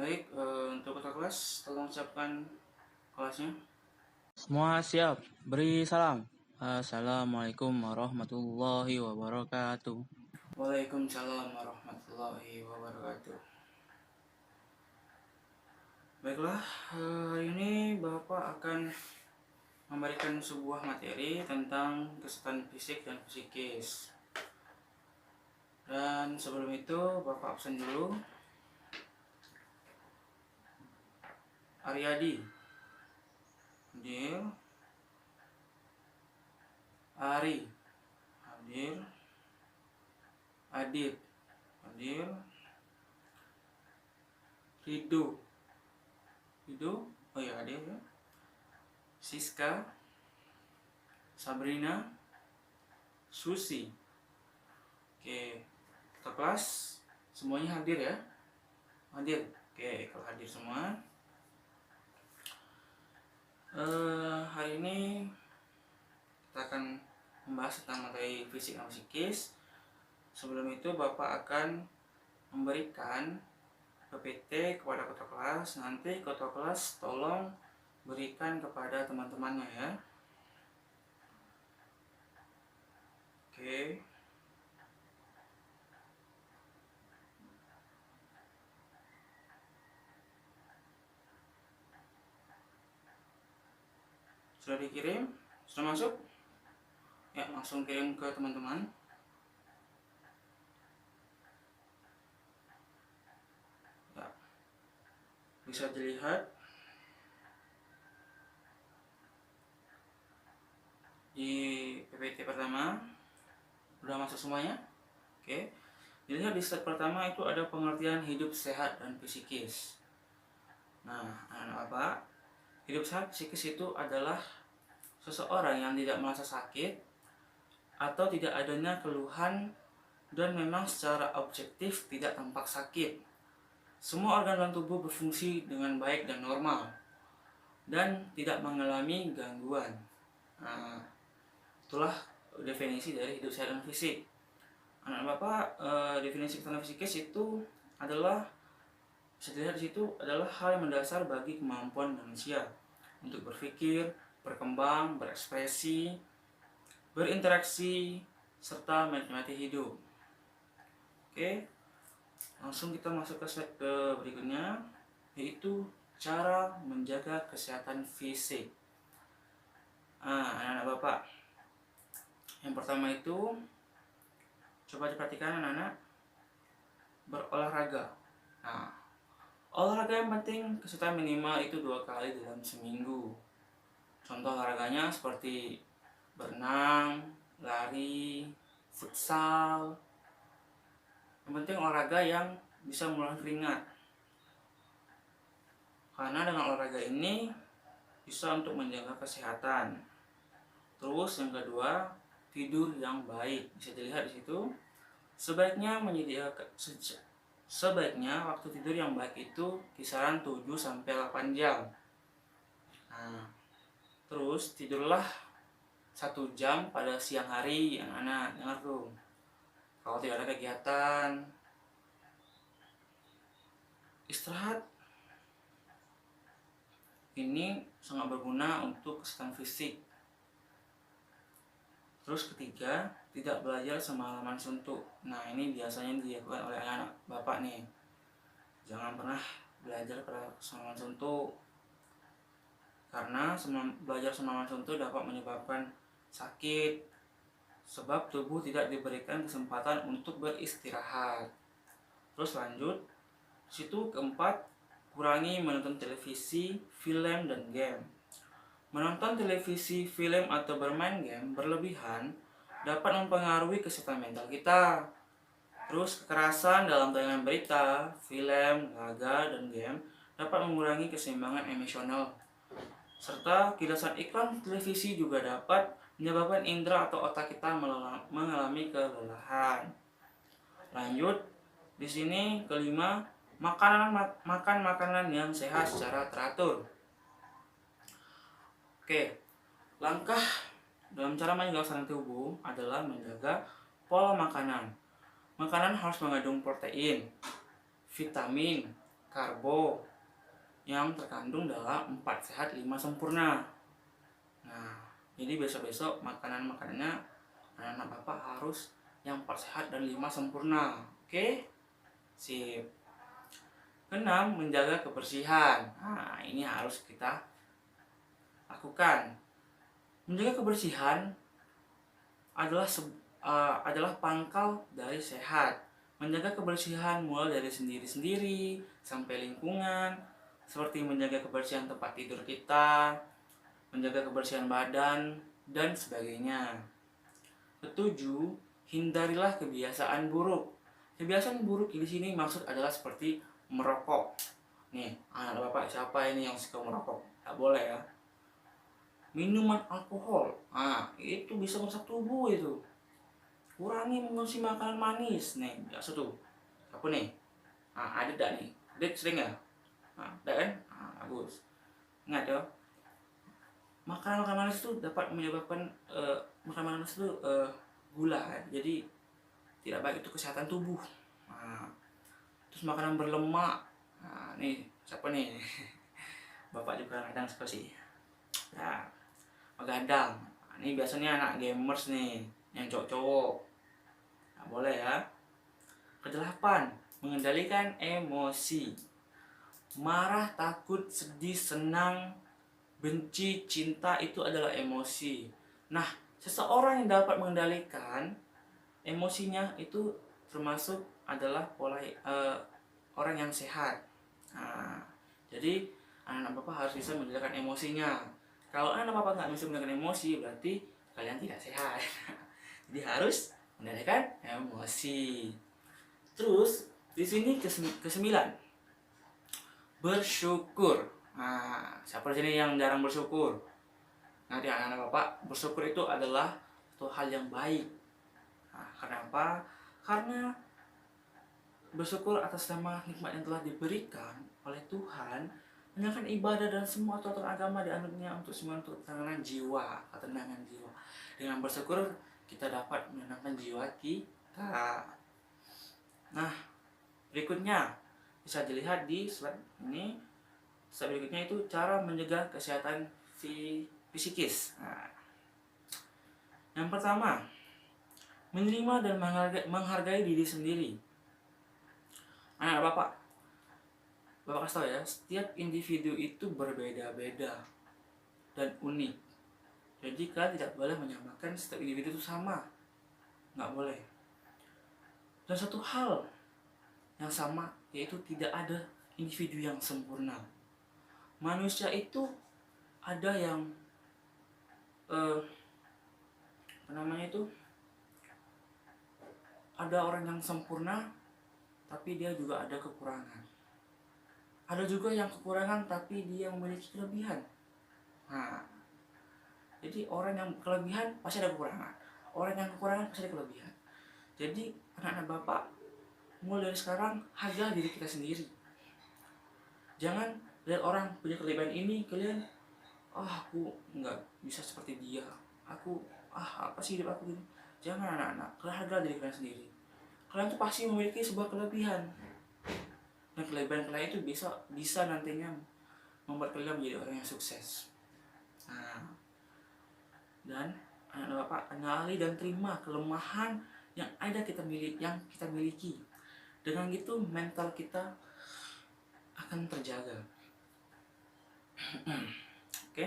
Baik, untuk kota kelas, tolong ucapkan kelasnya. Semua siap, beri salam. Assalamualaikum warahmatullahi wabarakatuh. Waalaikumsalam warahmatullahi wabarakatuh. Baiklah, hari ini Bapak akan memberikan sebuah materi tentang kesehatan fisik dan psikis. Dan sebelum itu, Bapak absen dulu. Aryadi hadir. Ari hadir. Adit hadir. Rido, oh ya hadir ya. Siska, Sabrina, Susi. Oke, kita kelas semuanya hadir ya. Hadir. Oke, kalau hadir semua. Hari ini kita akan membahas tentang materi fisik dan psikis. Sebelum itu Bapak akan memberikan PPT kepada ketua kelas. Nanti ketua kelas tolong berikan kepada teman-temannya ya. Oke. Sudah dikirim? Sudah masuk? Ya, langsung kirim ke teman-teman. Ya. Bisa dilihat di PPT pertama. Udah masuk semuanya? Oke. Dilihat di slide pertama itu ada pengertian hidup sehat dan psikis. Nah, anak-anak Bapak, hidup sehat psikis itu adalah seseorang yang tidak merasa sakit atau tidak adanya keluhan dan memang secara objektif tidak tampak sakit. Semua organ dalam tubuh berfungsi dengan baik dan normal dan tidak mengalami gangguan. Nah, itulah definisi dari hidup sehat dan fisik. Anak Bapak, definisi kesehatan psikis itu adalah bisa dilihat di situ adalah hal yang mendasar bagi kemampuan manusia untuk berpikir, berkembang, berekspresi, berinteraksi, serta menikmati hidup. Oke, langsung kita masuk ke slide berikutnya, yaitu cara menjaga kesehatan fisik. Anak-anak Bapak, yang pertama itu coba diperhatikan anak-anak, berolahraga. Nah, olahraga yang penting kesulitan minimal itu 2 kali dalam seminggu. Contoh olahraganya seperti berenang, lari, futsal. Yang penting olahraga yang bisa mengeluarkan keringat. Karena dengan olahraga ini bisa untuk menjaga kesehatan. Terus yang kedua, tidur yang baik. Bisa dilihat di situ. Sebaiknya waktu tidur yang baik itu kisaran 7-8 jam. Nah, terus tidurlah 1 jam pada siang hari, anak-anak, dengar tuh. Kalau tidak ada kegiatan, istirahat ini sangat berguna untuk kesehatan fisik. Terus ketiga, tidak belajar semalaman suntuk. Nah, ini biasanya dilakukan oleh anak-anak Bapak nih. Jangan pernah belajar pada semalaman suntuk. Karena belajar semalaman suntuk dapat menyebabkan sakit, sebab tubuh tidak diberikan kesempatan untuk beristirahat. Terus lanjut, situ keempat, kurangi menonton televisi, film, dan game. Menonton televisi, film, atau bermain game berlebihan dapat mempengaruhi kesehatan mental kita. Terus kekerasan dalam tayangan berita, film, laga, dan game dapat mengurangi keseimbangan emosional. Serta kilasan iklan televisi juga dapat menyebabkan indera atau otak kita mengalami kelelahan. Lanjut, di sini kelima, makan makanan yang sehat secara teratur. Oke, langkah dalam cara menjaga kesehatan tubuh adalah menjaga pola makanan. Makanan harus mengandung protein, vitamin, karbo yang terkandung dalam 4 sehat 5 sempurna. Nah, jadi besok-besok makanannya anak-anak Bapak harus yang 4 sehat dan 5 sempurna. Oke? Sip. Keenam, menjaga kebersihan. Nah, ini harus kita lakukan. Menjaga kebersihan adalah pangkal dari sehat. Menjaga kebersihan mulai dari sendiri-sendiri sampai lingkungan, seperti menjaga kebersihan tempat tidur kita, menjaga kebersihan badan, dan sebagainya. Ketujuh, hindarilah kebiasaan buruk. Kebiasaan buruk di sini maksud adalah seperti merokok. Nih, anak Bapak siapa ini yang suka merokok? Tak boleh ya. Minuman alkohol, itu bisa merusak tubuh itu. Kurangi mengonsumsi makanan manis. Nih, biasa tuh. Apa nih? Ada tak nih? Dek sering ya? Ada kan? Bagus. Ingat ya, makanan manis itu dapat menyebabkan makanan manis itu gula kan? Jadi tidak baik untuk kesehatan tubuh. Terus makanan berlemak. Nih siapa nih? Bapak juga kadang suka sih. Ya, begadang. Ini biasanya anak gamers nih, yang cowok-cowok. Nah, boleh ya. Kedelapan, mengendalikan emosi. Marah, takut, sedih, senang, benci, cinta itu adalah emosi. Nah, seseorang yang dapat mengendalikan emosinya itu termasuk adalah orang yang sehat. Nah, jadi anak-anak Bapak harus bisa mengendalikan emosinya. Kalau anak Bapak nggak bisa mengendalikan emosi, berarti kalian tidak sehat. Jadi harus mengendalikan emosi. Terus di sini kesembilan, bersyukur. Siapa di sini yang jarang bersyukur? Nanti anak-anak Bapak, bersyukur itu adalah satu hal yang baik. Kenapa? Karena bersyukur atas nama nikmat yang telah diberikan oleh Tuhan, menjalankan ibadah dan semua aturan agama dianutnya untuk semua untuk ketenangan jiwa, ketenangan jiwa. Dengan bersyukur kita dapat menenangkan jiwa kita. Nah, berikutnya bisa dilihat di slide ini. Slide berikutnya itu cara menjaga kesehatan fisikis. Yang pertama, menerima dan menghargai diri sendiri. Anak Bapak kasih tahu ya, setiap individu itu berbeda-beda dan unik. Jadi kalian tidak boleh menyamakan setiap individu itu sama. Nggak boleh. Dan satu hal yang sama, yaitu tidak ada individu yang sempurna. Manusia itu ada yang ada orang yang sempurna, tapi dia juga ada kekurangan. Ada juga yang kekurangan tapi dia memiliki kelebihan. Jadi orang yang kelebihan pasti ada kekurangan. Orang yang kekurangan pasti ada kelebihan. Jadi anak-anak Bapak, mulai dari sekarang hargai diri kita sendiri. Jangan lihat orang punya kelebihan ini, kalian aku nggak bisa seperti dia. Aku apa sih hidup aku ini? Jangan anak-anak, kalian hargai diri kalian sendiri. Kalian tuh pasti memiliki sebuah kelebihan. Dan kelebihan kalian itu bisa nantinya membuat kalian menjadi orang yang sukses. Dan anak Bapak, kenali dan terima kelemahan yang kita miliki. Dengan gitu mental kita akan terjaga. Oke?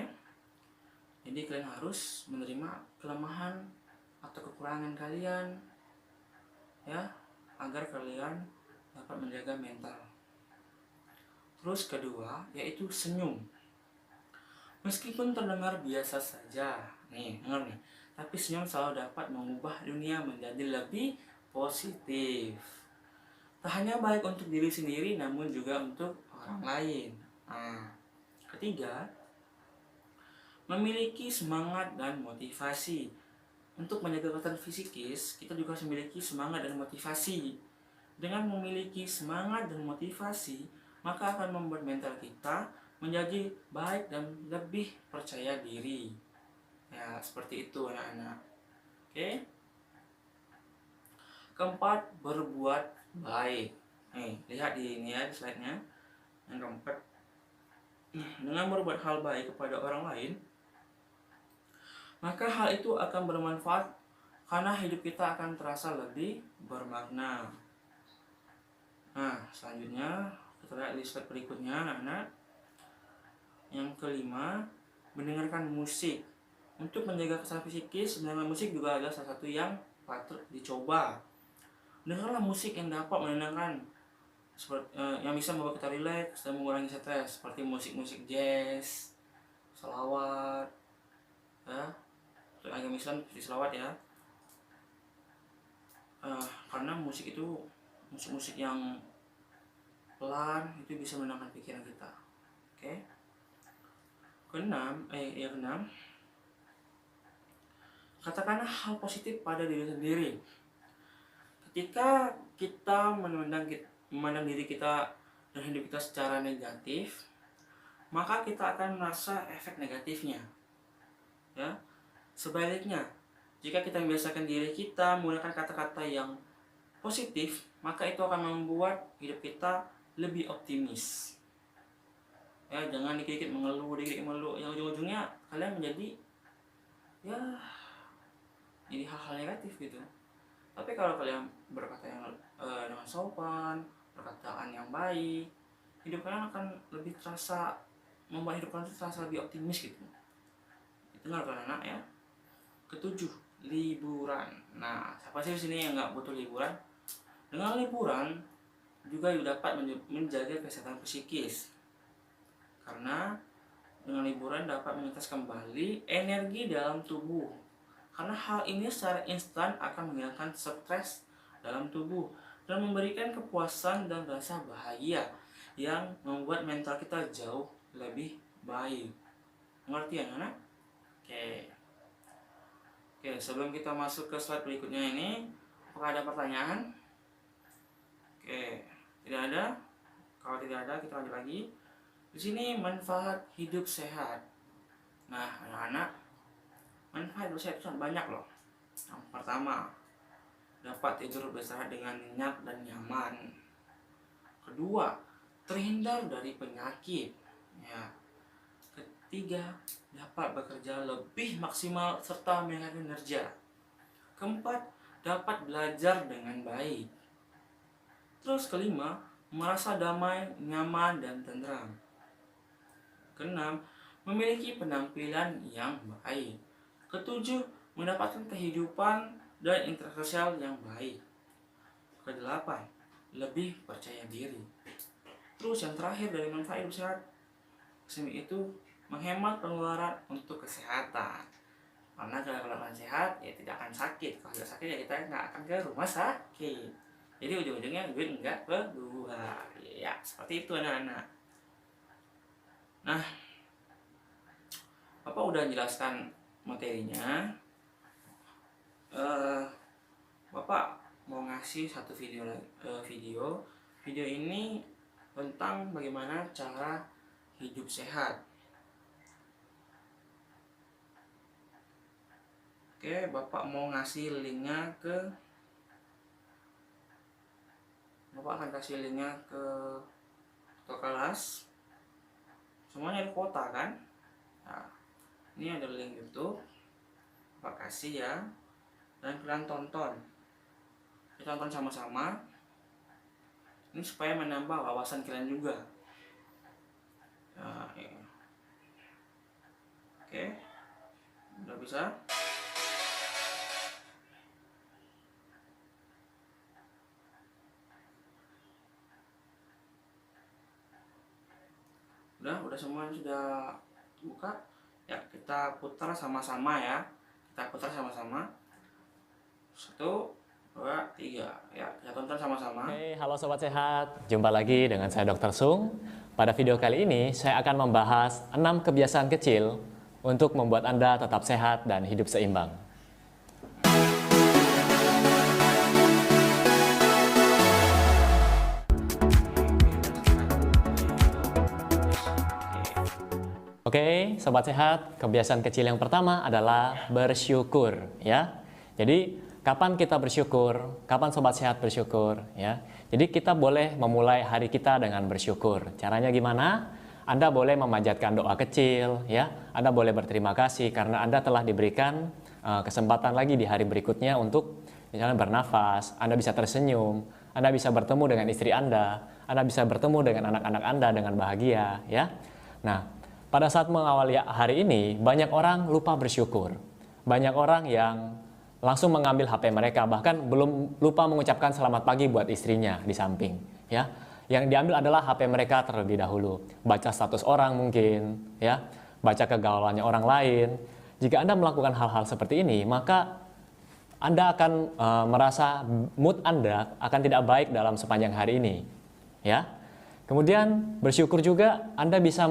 Jadi kalian harus menerima kelemahan atau kekurangan kalian, ya, agar kalian dapat menjaga mental. Terus kedua, yaitu senyum. Meskipun terdengar biasa saja, dengar nih, tapi senyum selalu dapat mengubah dunia menjadi lebih positif. Tak hanya baik untuk diri sendiri, namun juga untuk orang lain. Ketiga, memiliki semangat dan motivasi. Untuk menjaga kesehatan fisikis, kita juga harus memiliki semangat dan motivasi. Dengan memiliki semangat dan motivasi, maka akan membuat mental kita menjadi baik dan lebih percaya diri. Ya, seperti itu anak-anak. Oke? Keempat, berbuat baik. Lihat di ini ya, di slide-nya. Yang keempat, dengan berbuat hal baik kepada orang lain, maka hal itu akan bermanfaat karena hidup kita akan terasa lebih bermakna. Nah, selanjutnya kita lihat di slide berikutnya, anak-anak. Yang kelima, mendengarkan musik. Untuk menjaga kesehatan psikis, mendengarkan musik juga adalah salah satu yang patut dicoba. Dengarlah musik yang dapat menenangkan, yang bisa membuat kita rileks dan mengurangi stres, seperti musik-musik jazz, selawat, ya, untuk agama Islam seperti selawat ya. Karena musik itu musik-musik yang pelan itu bisa menenangkan pikiran kita. Oke. Keenam, katakanlah hal positif pada diri sendiri. Ketika kita memandang diri kita dan hidup kita secara negatif, maka kita akan merasa efek negatifnya. Ya. Sebaliknya, jika kita membiasakan diri kita menggunakan kata-kata yang positif, maka itu akan membuat hidup kita lebih optimis. Ya, jangan dikit-dikit mengeluh, yang ujung-ujungnya kalian menjadi jadi hal-hal negatif gitu. Tapi kalau kalian berkata yang dengan sopan, perkataan yang baik, hidup kalian akan lebih terasa, membuat hidup kalian terasa lebih optimis gitu. Itu nggak anak ya. Ketujuh, liburan. Nah, siapa sih di sini yang nggak butuh liburan? Dengan liburan juga dapat menjaga kesehatan psikis. Karena dengan liburan dapat mengetes kembali energi dalam tubuh. Karena hal ini secara instan akan menghilangkan stres dalam tubuh dan memberikan kepuasan dan rasa bahagia yang membuat mental kita jauh lebih baik. Mengerti ya, anak? Oke, sebelum kita masuk ke slide berikutnya ini, apakah ada pertanyaan? Oke, tidak ada. Kalau tidak ada, kita lanjut lagi. Di sini manfaat hidup sehat. Nah, anak-anak, manfaat hidup sehat itu banyak loh. Yang pertama, dapat tidur beristirahat dengan nyenyak dan nyaman. Kedua, terhindar dari penyakit. Ya. Ketiga, dapat bekerja lebih maksimal serta menghemat kinerja. Keempat, dapat belajar dengan baik. Terus kelima, merasa damai, nyaman, dan tenteram. Keenam, memiliki penampilan yang baik. Ketujuh, mendapatkan kehidupan dan interaksi sosial yang baik. Kedelapan, lebih percaya diri. Terus yang terakhir dari manfaat hidup sehat itu menghemat pengeluaran untuk kesehatan. Karena kalau kalian sehat ya tidak akan sakit. Kalau tidak sakit ya kita nggak akan ke rumah sakit. Jadi ujung-ujungnya duit nggak keluar. Ya seperti itu anak-anak. Nah, Bapak udah jelaskan materinya. Bapak mau ngasih satu video ini tentang bagaimana cara hidup sehat. Oke, Bapak mau ngasih linknya ke kelas. Semuanya di kota kan? Nah, ini ada link YouTube. Bapak kasih ya. Dan kalian tonton. Kita tonton sama-sama. Ini supaya menambah wawasan kalian juga. Nah, ya. Oke. Udah bisa? Udah semuanya sudah buka. Ya, kita putar sama-sama ya. Kita putar sama-sama. 1, 2, 3. Ya, kita tonton sama-sama. Oke, halo Sobat Sehat. Jumpa lagi dengan saya Dr. Sung. Pada video kali ini, saya akan membahas 6 kebiasaan kecil untuk membuat Anda tetap sehat dan hidup seimbang. Oke, Sobat Sehat, kebiasaan kecil yang pertama adalah bersyukur, ya. Jadi, kapan kita bersyukur? Kapan Sobat Sehat bersyukur, ya? Jadi kita boleh memulai hari kita dengan bersyukur. Caranya gimana? Anda boleh memanjatkan doa kecil, ya. Anda boleh berterima kasih karena Anda telah diberikan kesempatan lagi di hari berikutnya untuk misalnya bernafas, Anda bisa tersenyum, Anda bisa bertemu dengan istri Anda bisa bertemu dengan anak-anak Anda dengan bahagia, ya. Nah, pada saat mengawali hari ini, banyak orang lupa bersyukur. Banyak orang yang langsung mengambil HP mereka, bahkan belum lupa mengucapkan selamat pagi buat istrinya di samping, ya. Yang diambil adalah HP mereka terlebih dahulu. Baca status orang mungkin, ya. Baca kegalauannya orang lain. Jika Anda melakukan hal-hal seperti ini, maka Anda akan merasa mood Anda akan tidak baik dalam sepanjang hari ini, ya. Kemudian bersyukur juga Anda bisa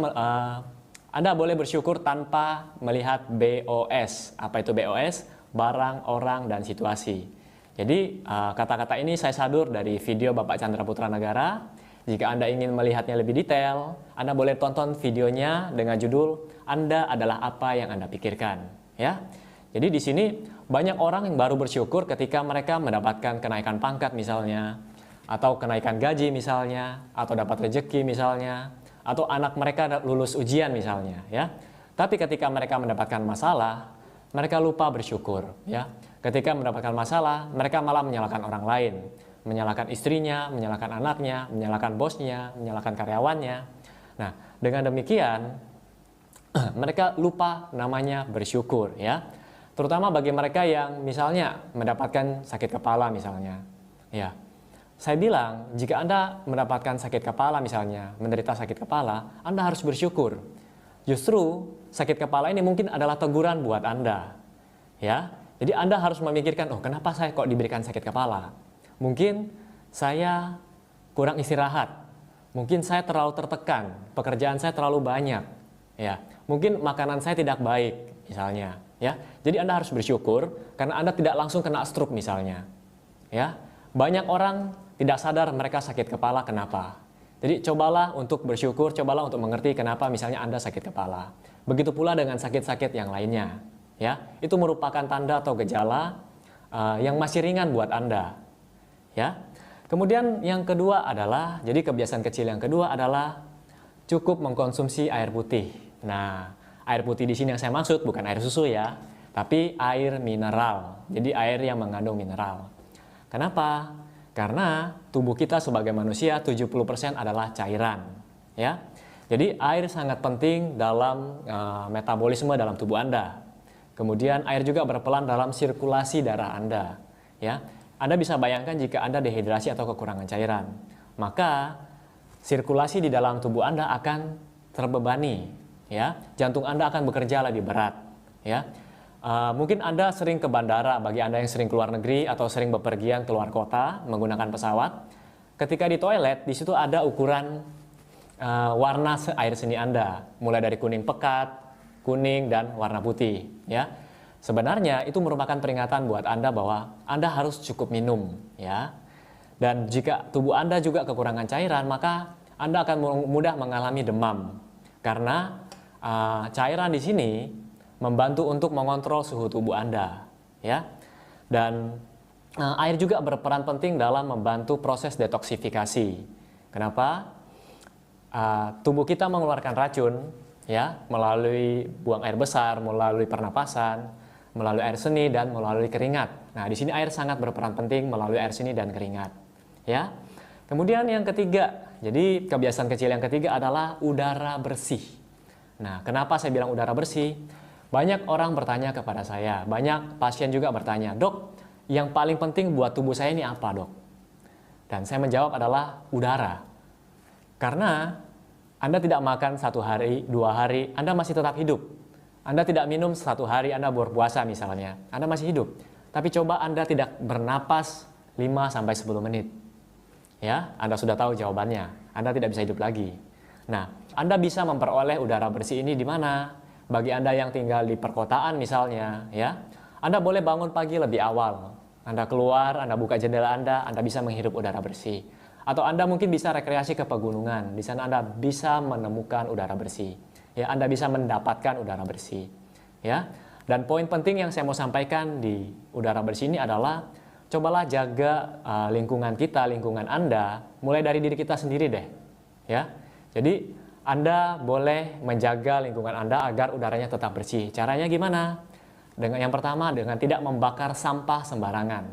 Anda boleh bersyukur tanpa melihat BOS. Apa itu BOS? Barang, orang, dan situasi. Jadi kata-kata ini saya sadur dari video Bapak Chandra Putra Negara. Jika Anda ingin melihatnya lebih detail, Anda boleh tonton videonya dengan judul Anda adalah apa yang Anda pikirkan, ya. Jadi di sini banyak orang yang baru bersyukur ketika mereka mendapatkan kenaikan pangkat misalnya, atau kenaikan gaji misalnya, atau dapat rezeki misalnya, atau anak mereka lulus ujian misalnya, ya. Tapi ketika mereka mendapatkan masalah, mereka lupa bersyukur, ya. Ketika mendapatkan masalah, mereka malah menyalahkan orang lain, menyalahkan istrinya, menyalahkan anaknya, menyalahkan bosnya, menyalahkan karyawannya. Nah, dengan demikian mereka lupa namanya bersyukur, ya. Terutama bagi mereka yang misalnya mendapatkan sakit kepala misalnya, ya. Saya bilang, jika Anda mendapatkan sakit kepala misalnya, menderita sakit kepala, Anda harus bersyukur. Justru sakit kepala ini mungkin adalah teguran buat Anda, ya. Jadi Anda harus memikirkan, oh kenapa saya kok diberikan sakit kepala? Mungkin saya kurang istirahat, mungkin saya terlalu tertekan, pekerjaan saya terlalu banyak, ya. Mungkin makanan saya tidak baik, misalnya, ya. Jadi Anda harus bersyukur karena Anda tidak langsung kena stroke misalnya, ya. Banyak orang tidak sadar mereka sakit kepala kenapa. Jadi cobalah untuk bersyukur, cobalah untuk mengerti kenapa misalnya Anda sakit kepala. Begitu pula dengan sakit-sakit yang lainnya, ya. Itu merupakan tanda atau gejala yang masih ringan buat Anda. Ya. Kemudian yang kedua adalah, jadi kebiasaan kecil yang kedua adalah cukup mengkonsumsi air putih. Nah, air putih di sini yang saya maksud bukan air susu ya, tapi air mineral. Jadi air yang mengandung mineral. Kenapa? Karena tubuh kita sebagai manusia 70% adalah cairan, ya. Jadi air sangat penting dalam metabolisme dalam tubuh Anda. Kemudian air juga berperan dalam sirkulasi darah Anda, ya. Anda bisa bayangkan jika Anda dehidrasi atau kekurangan cairan, maka sirkulasi di dalam tubuh Anda akan terbebani, ya. Jantung Anda akan bekerja lebih berat, ya. Mungkin Anda sering ke bandara, bagi Anda yang sering keluar negeri atau sering bepergian keluar kota menggunakan pesawat. Ketika di toilet, di situ ada ukuran warna air seni Anda, mulai dari kuning pekat, kuning, dan warna putih, ya. Sebenarnya itu merupakan peringatan buat Anda bahwa Anda harus cukup minum, ya. Dan jika tubuh Anda juga kekurangan cairan, maka Anda akan mudah mengalami demam. Karena cairan di sini membantu untuk mengontrol suhu tubuh Anda, ya. Dan air juga berperan penting dalam membantu proses detoksifikasi. Kenapa? Tubuh kita mengeluarkan racun, ya, melalui buang air besar, melalui pernapasan, melalui air seni, dan melalui keringat. Nah, di sini air sangat berperan penting melalui air seni dan keringat, ya. Kemudian yang ketiga, jadi kebiasaan kecil yang ketiga adalah udara bersih. Nah, kenapa saya bilang udara bersih? Banyak orang bertanya kepada saya, banyak pasien juga bertanya, dok, yang paling penting buat tubuh saya ini apa, dok? Dan saya menjawab adalah udara. Karena Anda tidak makan 1 hari, 2 hari, Anda masih tetap hidup. Anda tidak minum 1 hari, Anda berpuasa misalnya, Anda masih hidup. Tapi coba Anda tidak bernapas 5-10 menit. Ya, Anda sudah tahu jawabannya. Anda tidak bisa hidup lagi. Nah, Anda bisa memperoleh udara bersih ini di mana? Bagi Anda yang tinggal di perkotaan misalnya, ya. Anda boleh bangun pagi lebih awal. Anda keluar, Anda buka jendela Anda bisa menghirup udara bersih. Atau Anda mungkin bisa rekreasi ke pegunungan. Di sana Anda bisa menemukan udara bersih. Ya, Anda bisa mendapatkan udara bersih, ya. Dan poin penting yang saya mau sampaikan di udara bersih ini adalah cobalah jaga lingkungan kita, lingkungan Anda, mulai dari diri kita sendiri deh. Ya, jadi Anda boleh menjaga lingkungan Anda agar udaranya tetap bersih. Caranya gimana? Dengan yang pertama, dengan tidak membakar sampah sembarangan.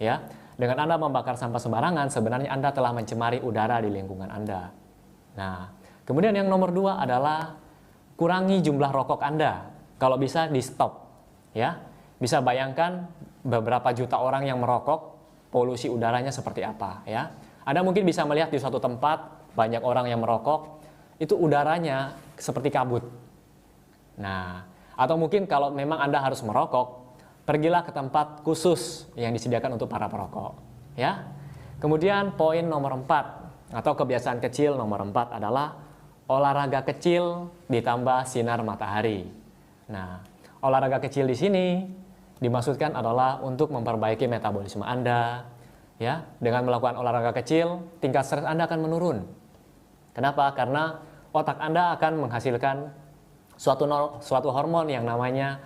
Ya, dengan Anda membakar sampah sembarangan, sebenarnya Anda telah mencemari udara di lingkungan Anda. Nah, kemudian yang nomor 2 adalah kurangi jumlah rokok Anda. Kalau bisa di stop. Ya, bisa bayangkan beberapa juta orang yang merokok, polusi udaranya seperti apa. Ya, Anda mungkin bisa melihat di suatu tempat banyak orang yang merokok, itu udaranya seperti kabut. Nah, atau mungkin kalau memang Anda harus merokok, pergilah ke tempat khusus yang disediakan untuk para perokok. Ya. Kemudian poin nomor 4 atau kebiasaan kecil nomor 4 adalah olahraga kecil ditambah sinar matahari. Nah, olahraga kecil di sini dimaksudkan adalah untuk memperbaiki metabolisme Anda. Ya, dengan melakukan olahraga kecil, tingkat stres Anda akan menurun. Kenapa? Karena otak Anda akan menghasilkan suatu hormon yang namanya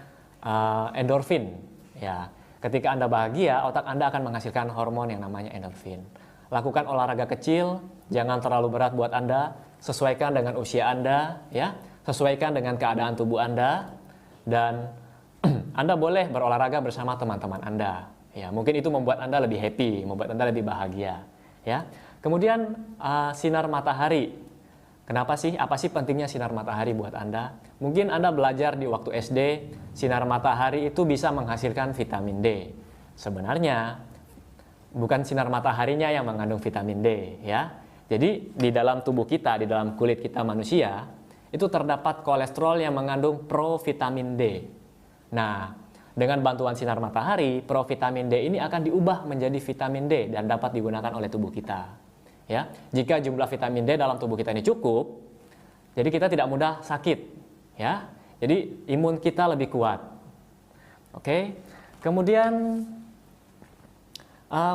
endorfin. Ya, ketika Anda bahagia, otak Anda akan menghasilkan hormon yang namanya endorfin. Lakukan olahraga kecil, jangan terlalu berat buat Anda, sesuaikan dengan usia Anda, ya, sesuaikan dengan keadaan tubuh Anda, dan Anda boleh berolahraga bersama teman-teman Anda. Ya, mungkin itu membuat Anda lebih happy, membuat Anda lebih bahagia. Ya, kemudian sinar matahari. Kenapa sih? Apa sih pentingnya sinar matahari buat Anda? Mungkin Anda belajar di waktu SD, sinar matahari itu bisa menghasilkan vitamin D. Sebenarnya bukan sinar mataharinya yang mengandung vitamin D, ya. Jadi di dalam tubuh kita, di dalam kulit kita manusia, itu terdapat kolesterol yang mengandung provitamin D. Nah, dengan bantuan sinar matahari, provitamin D ini akan diubah menjadi vitamin D dan dapat digunakan oleh tubuh kita. Ya, jika jumlah vitamin D dalam tubuh kita ini cukup, jadi kita tidak mudah sakit, ya. Jadi imun kita lebih kuat. Oke. Kemudian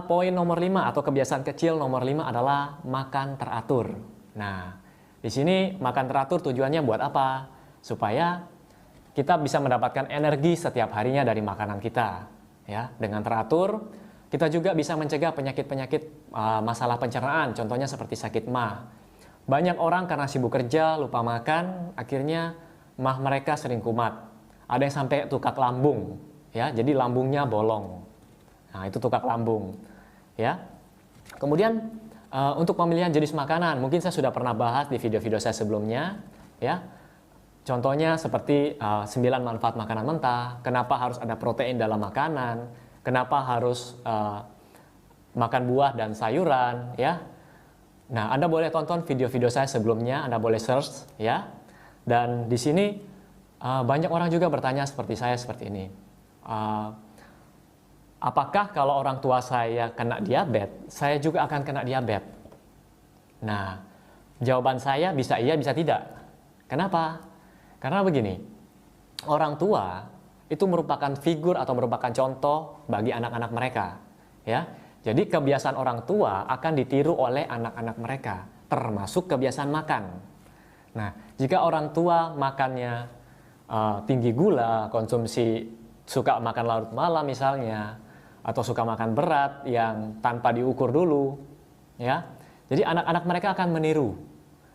poin nomor 5 atau kebiasaan kecil nomor 5 adalah makan teratur. Nah, di sini makan teratur tujuannya buat apa? Supaya kita bisa mendapatkan energi setiap harinya dari makanan kita, ya. Dengan teratur kita juga bisa mencegah penyakit-penyakit masalah pencernaan, contohnya seperti sakit MAH. Banyak orang karena sibuk kerja, lupa makan, akhirnya MAH mereka sering kumat. Ada yang sampai tukak lambung, ya, jadi lambungnya bolong. Nah, itu tukak lambung, ya. Kemudian untuk pemilihan jenis makanan, mungkin saya sudah pernah bahas di video-video saya sebelumnya, ya. Contohnya seperti 9 manfaat makanan mentah, kenapa harus ada protein dalam makanan, kenapa harus makan buah dan sayuran, ya. Nah, Anda boleh tonton video-video saya sebelumnya, Anda boleh search, ya. Dan di sini banyak orang juga bertanya seperti saya seperti ini. Apakah kalau orang tua saya kena diabetes, saya juga akan kena diabetes? Nah, jawaban saya bisa iya, bisa tidak. Kenapa? Karena begini, orang tua itu merupakan figur atau merupakan contoh bagi anak-anak mereka, ya. Jadi kebiasaan orang tua akan ditiru oleh anak-anak mereka, termasuk kebiasaan makan. Nah, jika orang tua makannya tinggi gula, konsumsi suka makan larut malam misalnya, atau suka makan berat yang tanpa diukur dulu, ya. Jadi anak-anak mereka akan meniru.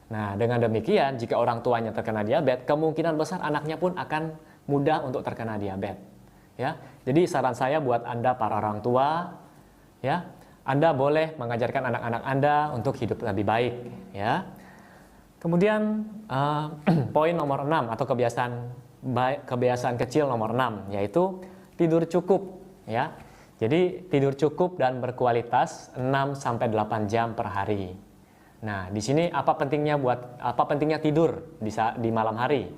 Nah, dengan demikian jika orang tuanya terkena diabetes, kemungkinan besar anaknya pun akan mudah untuk terkena diabetes, ya. Jadi saran saya buat Anda para orang tua, ya, Anda boleh mengajarkan anak-anak Anda untuk hidup lebih baik, ya. Kemudian poin nomor 6 atau kebiasaan kecil nomor 6 yaitu tidur cukup, ya. Jadi tidur cukup dan berkualitas 6 sampai 8 jam per hari. Nah, di sini apa pentingnya tidur di malam hari,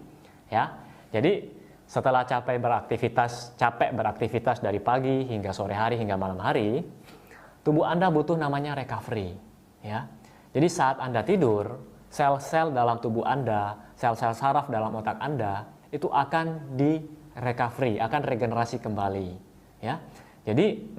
ya. Jadi setelah capek beraktivitas dari pagi hingga sore hari hingga malam hari, tubuh Anda butuh namanya recovery, ya. Jadi saat Anda tidur, sel-sel dalam tubuh Anda, sel-sel saraf dalam otak Anda itu akan recovery, akan regenerasi kembali, ya. Jadi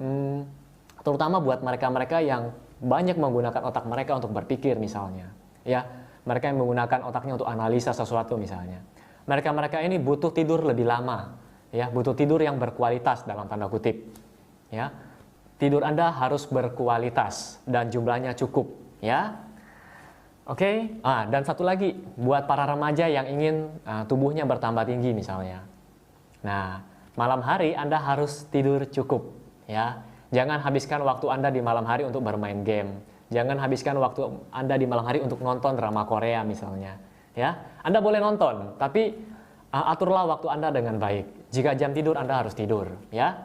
terutama buat mereka-mereka yang banyak menggunakan otak mereka untuk berpikir misalnya, ya. Mereka yang menggunakan otaknya untuk analisa sesuatu misalnya. Mereka-mereka ini butuh tidur lebih lama, ya, butuh tidur yang berkualitas dalam tanda kutip, ya. tidur Anda harus berkualitas dan jumlahnya cukup, ya. Oke, dan satu lagi buat para remaja yang ingin tubuhnya bertambah tinggi misalnya. Nah, malam hari Anda harus tidur cukup, ya. Jangan habiskan waktu Anda di malam hari untuk bermain game. Jangan habiskan waktu Anda di malam hari untuk nonton drama Korea misalnya, ya. Anda boleh nonton, tapi aturlah waktu Anda dengan baik. Jika jam tidur Anda harus tidur, ya.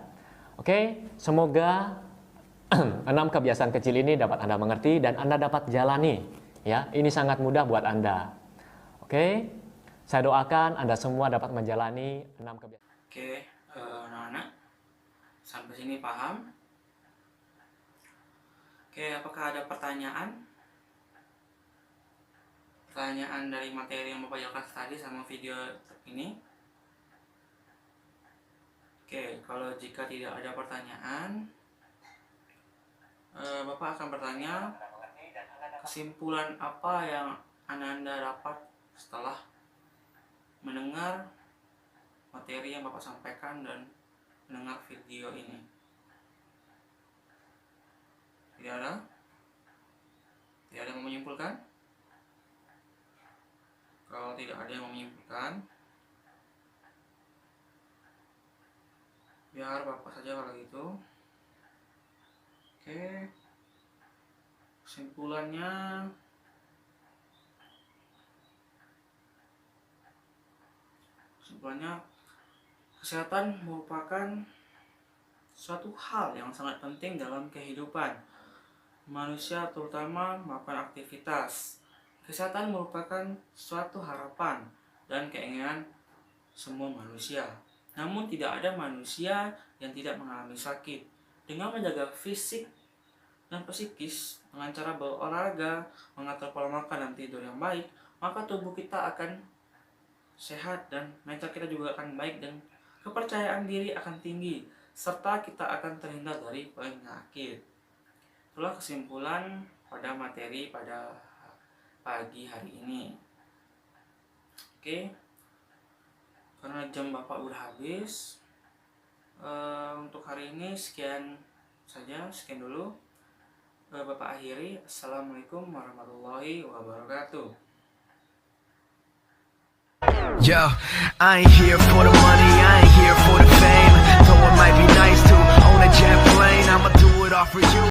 Oke, semoga 6 kebiasaan kecil ini dapat Anda mengerti dan Anda dapat jalani. Ya, ini sangat mudah buat Anda. Oke, saya doakan Anda semua dapat menjalani 6 kebiasaan. Oke, anak-anak, sampai sini paham? Oke, apakah ada pertanyaan? Pertanyaan dari materi yang Bapak jelaskan tadi sama video ini? Oke, kalau jika tidak ada pertanyaan, Bapak akan bertanya, kesimpulan apa yang Anda dapat setelah mendengar materi yang Bapak sampaikan dan mendengar video ini? Tidak ada? Tidak ada yang menyimpulkan? Kalau tidak ada yang menyimpulkan, biar Bapak saja kalau gitu. Oke. Kesimpulannya, kesehatan merupakan suatu hal yang sangat penting dalam kehidupan manusia, terutama melakukan aktivitas. Kesehatan merupakan suatu harapan dan keinginan semua manusia. Namun tidak ada manusia yang tidak mengalami sakit. Dengan menjaga fisik dan psikis dengan cara berolahraga, mengatur pola makan dan tidur yang baik, maka tubuh kita akan sehat dan mental kita juga akan baik dan kepercayaan diri akan tinggi, serta kita akan terhindar dari penyakit. Itulah kesimpulan pada materi pada pagi hari ini. Oke, karena jam Bapak udah habis, untuk hari ini sekian dulu. Bapak akhiri. Assalamualaikum warahmatullahi wabarakatuh. Yo, I ain't here for the money, I ain't here for the fame. Though it might be nice to own a jet plane, I'ma do it all for you.